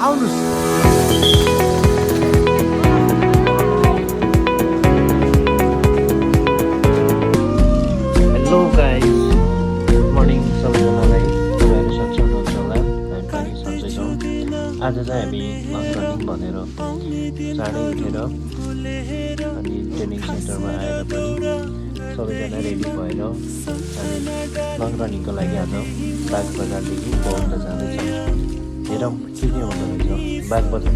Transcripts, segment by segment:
Hello guys, good morning सबैजनालाई। तपाईँहरू सन्चै हुनुहुन्छ होला, हामी पनि सन्चै छौँ। आज चाहिँ हामी लङ रनिङ भनेर चाँडै उठेर अनि ट्रेनिङ सेन्टरमा आएर पनि सबैजना रेडी भएर हामी लङ रनिङको लागि आज बागबजारदेखि बौद्ध जाँदैछौँ। हेरौँ के हुँदो रहेछ बागबजार।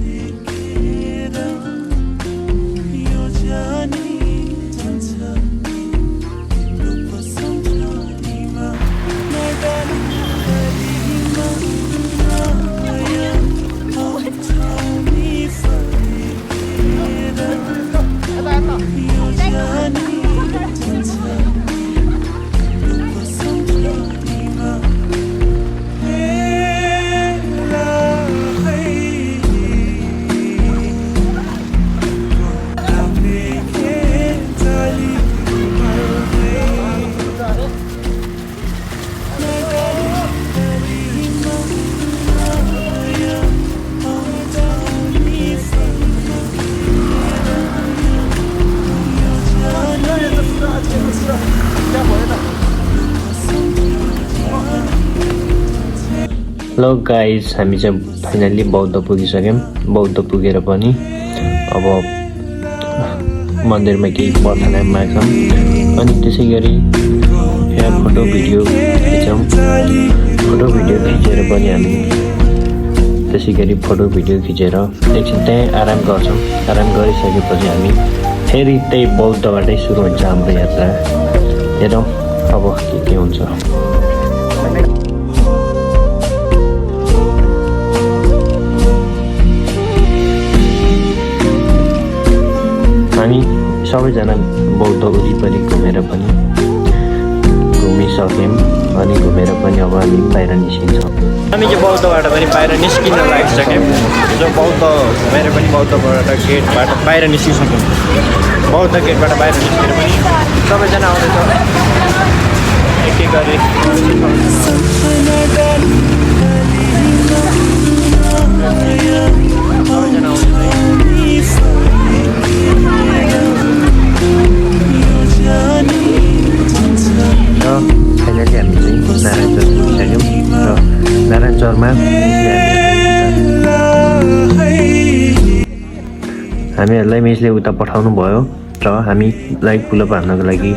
हेलो गाइज, हामी चाहिँ फाइनल्ली बौद्ध पुगिसक्यौँ। बौद्ध पुगेर पनि अब मन्दिरमा केही प्रार्थना माग्छौँ अनि त्यसै गरी यहाँ फोटो भिडियो खिच्छौँ। फोटो भिडियो खिचेर पनि हामी त्यसै गरी फोटो भिडियो खिचेर एकछिन त्यहीँ आराम गर्छौँ। आराम गरिसकेपछि हामी फेरि त्यही बौद्धबाटै सुरु हुन्छ हाम्रो यात्रा। हेरौँ अब के हुन्छ। हामी सबैजना बौद्ध वरिपरि घुमेर पनि घुमिसक्यौँ अनि घुमेर पनि अब हामी बाहिर निस्किन्छौँ। हामी चाहिँ बौद्धबाट पनि बाहिर निस्किन लागिसक्यौँ। जो बौद्ध घुमेर पनि बौद्धबाट गेटबाट बाहिर निस्किसक्यौँ। बौद्ध गेटबाट बाहिर निस्केर पनि सबैजना आउँदैछ एक एक गरी। सबैजना आउँदैछ। फाइनली हामी चाहिँ नारायणचौर पुगिसक्यौँ र नारायणचौरमा हामीहरूलाई मिसले उता पठाउनु भयो र हामीलाई पुलअप हान्नको लागि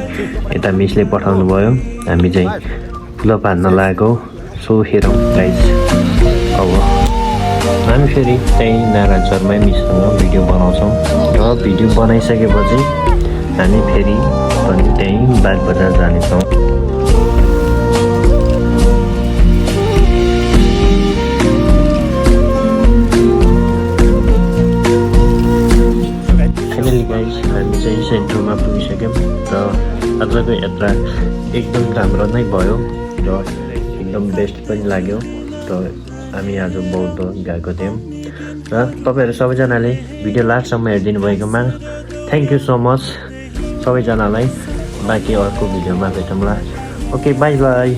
यता मिसले पठाउनु भयो। हामी चाहिँ पुलअप हान्न लागेको। सो हेरौँ गाइस। अब हामी फेरि त्यहीँ नारायणचौरमै मिससँग भिडियो बनाउँछौँ र भिडियो बनाइसकेपछि हामी फेरि पनि त्यहीँ बागबजार जानेछौँ। फाइनली गाइस, हामी चाहिँ सेन्टरमा पुगिसक्यौँ र आजको यात्रा एकदम राम्रो नै भयो र एकदम बेस्ट पनि लाग्यो। र हामी आज बौद्ध गएको थियौँ र तपाईँहरू सबैजनाले भिडियो लास्टसम्म हेरिदिनु भएकोमा थ्याङ्क यू सो मच सबैजनालाई। बाँकी अर्को भिडियोमा भेटौँला। Okay, by by.